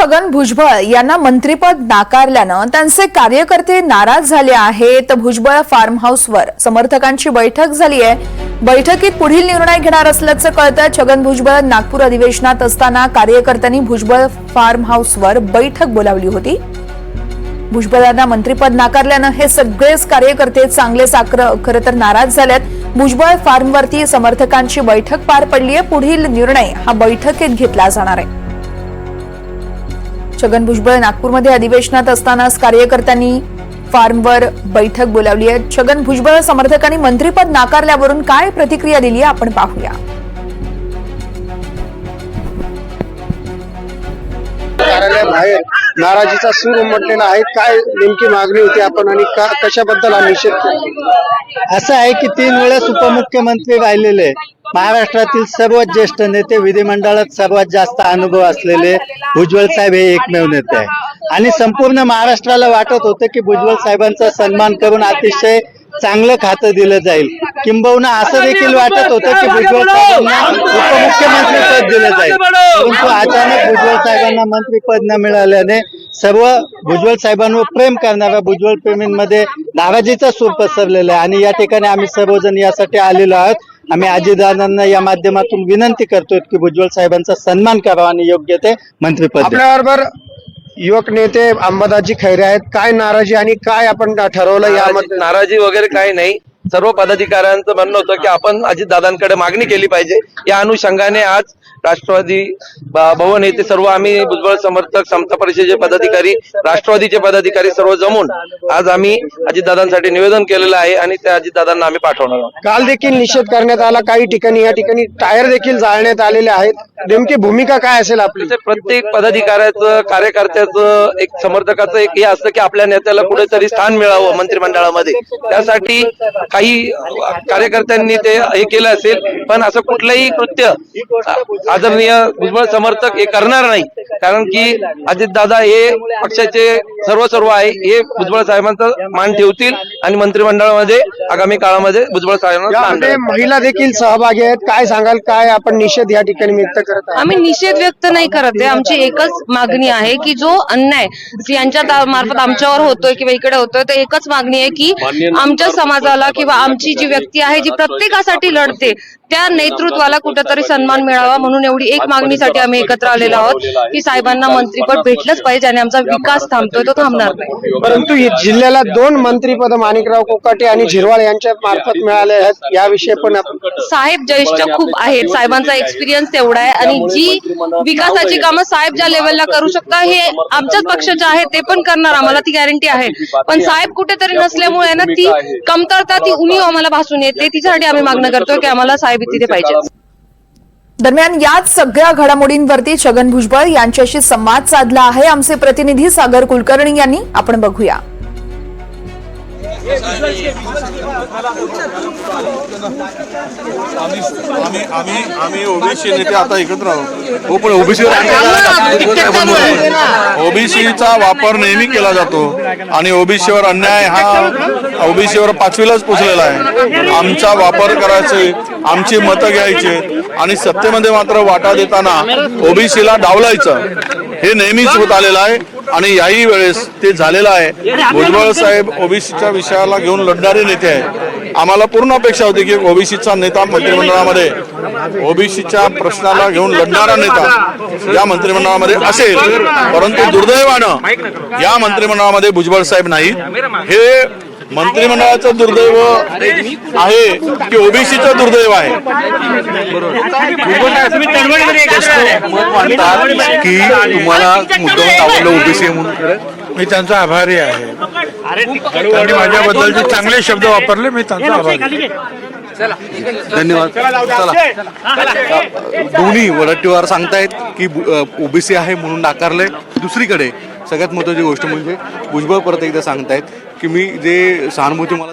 छगन भुजबळ यांना मंत्रिपद नाकारल्यानं त्यांचे कार्यकर्ते नाराज झाले आहेत। भुजबळ फार्म हाऊसवर समर्थकांची बैठक झाली आहे। बैठकीत पुढील निर्णय घेणार असल्याचं कळतं। छगन भुजबळ नागपूर अधिवेशनात असताना कार्यकर्त्यांनी भुजबळ फार्म हाऊसवर बैठक बोलावली होती। भुजबळांना मंत्रिपद नाकारल्यानं हे सगळेच कार्यकर्ते चांगलेच खरं तर नाराज झालेत। भुजबळ फार्मवरती समर्थकांची बैठक पार पडली आहे। पुढील निर्णय हा बैठकीत घेतला जाणार आहे। छगन भुजबळ नागपूरमध्ये अधिवेशनात असतानाच कार्यकर्त्यांनी फार्मवर बैठक बोलावली आहे। छगन भुजबळ समर्थकांनी मंत्रिपद नाकारल्यावरून काय प्रतिक्रिया दिली आपण पाहूया। कार्यालयाबाहेर नाराजीचा सूर उमटलेला आहे। काय नेमकी मागणी होती आपण आणि कशाबद्दल हा निषेध केला? असं आहे की 3 वेळेस उपमुख्यमंत्री राहिलेले महाराष्ट्रातील सर्वात ज्येष्ठ नेते, विधिमंडळात सर्वात जास्त अनुभव असलेले भुजबळ साहेब हे एकमेव नेते आहे आणि संपूर्ण महाराष्ट्राला वाटत होतं की भुजबळ साहेबांचा सन्मान करून अतिशय चांगलं खातं दिलं जाईल। किंबहुना असं देखील वाटत होतं की भुजबळ साहेबांना उपमुख्यमंत्री पद दिलं जाईल, परंतु अचानक भुजबळ साहेबांना मंत्रिपद न मिळाल्याने सर्व भुजबळ साहेबांवर प्रेम करणाऱ्या भुजबळ प्रेमींमध्ये नाराजीचा सूर पसरलेला आहे आणि या ठिकाणी आम्ही सर्वजण यासाठी आलेलो आहोत। आम्ही अजितदादांना या माध्यमातून विनंती करतोय की भुजबळ साहेबांचा सन्मान करावा आणि योग्य ते मंत्रिपद। आपल्याबरोबर युवक नेते अंबादासजी खैरे आहेत। काय नाराजी आणि काय आपण ठरवलं यामध्ये? नाराजी वगैरे काही नाही। सर्व पदाधिकाऱ्यांचं म्हणणं होतं की आपण अजितदादांकडे मागणी केली पाहिजे। या अनुषंगाने आज राष्ट्रवादी भवन येथे सर्व आम्ही भुजबळ समर्थक, समता परिषदेचे पदाधिकारी, राष्ट्रवादीचे पदाधिकारी सर्व जमून आज आम्ही अजितदादांसाठी निवेदन केलेलं आहे आणि त्या अजितदादांना आम्ही पाठवणार आहोत। काल देखील निषेध करण्यात आला काही ठिकाणी, या ठिकाणी टायर देखील जाळण्यात आलेले आहेत। नेमकी भूमिका काय असेल आपली? प्रत्येक पदाधिकाऱ्याचं, कार्यकर्त्याचं, एक समर्थकाचं एक हे असतं की आपल्या नेत्याला कुठेतरी स्थान मिळावं मंत्रिमंडळामध्ये। त्यासाठी काही कार्यकर्त्यांनी ते हे केलं असेल, पण असं कुठलंही कृत्य आदरणीय भुजबळ समर्थक हे करणार नाही, कारण की अजितदादा हे पक्षाचे सर्व आहे। हे भुजबळ साहेबांचा मान ठेवतील आणि मंत्रिमंडळामध्ये आगामी काळामध्ये भुजबळ साहेबांना महिला देखील सहभागी आहेत। काय सांगाल, काय आपण निषेध या ठिकाणी व्यक्त करत आहात? आम्ही निषेध व्यक्त नाही करत आहे। आमची एकच मागणी आहे की जो अन्याय यांच्या मार्फत आमच्यावर होतोय किंवा इकडे होतोय, तर एकच मागणी आहे की आमच्या समाजाला किंवा आमची जी व्यक्ती आहे जी प्रत्येकासाठी लढते त्या नेतृत्वाला कुठेतरी सन्मान मिळावा, म्हणून एवढी एक मागणीसाठी आम्ही एकत्र आलेलो आहोत की साहेबांना मंत्रिपद भेटलंच पाहिजे आणि आमचा विकास थांबतोय तो थांबणार नाही। परंतु जिल्ह्याला 2 मंत्रिपद माणिकराव कोकाटे आणि झिरवाळ यांच्या मार्फत मिळाले आहेत, याविषयी पण आपण साहेब ज्येष्ठ खूप आहेत, साहेबांचा एक्सपिरियन्स तेवढा आहे आणि जी विकासाची कामं साहेब ज्या लेवलला करू शकता हे आमच्याच पक्षाचे आहेत, ते पण करणार, आम्हाला ती गॅरंटी आहे। पण साहेब कुठेतरी नसल्यामुळे ना ती कमतरता, ती उणीव आम्हाला भासून येते। तिच्यासाठी आम्ही मागणं करतोय की आम्हाला साहेब तिथे पाहिजे। दरम्यान याच सगळ्या घडामोडींवरती छगन भुजबळ यांच्याशी संवाद साधला आहे आमचे प्रतिनिधी सागर कुलकर्णी यांनी। आपण बघूया। आम्ही ओबीसी नेते आता एकत्र आहोत। हो, पण ओबीसीचा वापर नेहमी केला जातो आणि ओबीसीवर अन्याय हा ओबीसीवर 5वीलाच पोचलेला आहे। आमचा वापर करायचे, आमची मतं घ्यायचे आणि सत्तेमध्ये मात्र वाटा देताना ओबीसीला डावलायचं हे नेहमीच होत आलेलं आहे आणि याही वेळेस ते झालेलं आहे। भुजबळ साहेब ओबीसीच्या विषयाला घेऊन लढणारे नेते आहे। आम्हाला पूर्ण अपेक्षा होती की ओबीसीचा नेता मंत्रिमंडळामध्ये, ओबीसीच्या प्रश्नाला घेऊन लढणारा नेता या मंत्रिमंडळामध्ये असेल, परंतु दुर्दैवानं या मंत्रिमंडळामध्ये भुजबळ साहेब नाही। हे मंत्रिमंडळाचं दुर्दैव आहे की ओबीसीचं दुर्दैव आहे? की तुम्हाला मुद्दाम आवडलं ओबीसी म्हणून? मी त्यांचा आभारी आहे। त्यांनी माझ्याबद्दल चांगले शब्द वापरले, मी त्यांचा आभारी। धन्यवाद। दोन्ही वडट्टीवार सांगतायत की ओबीसी आहे म्हणून नाकारले। दुसरीकडे सगळ्यात महत्त्वाची गोष्ट म्हणजे भुजबळ परत एकदा सांगतायत की मी जे सहानुभूती मला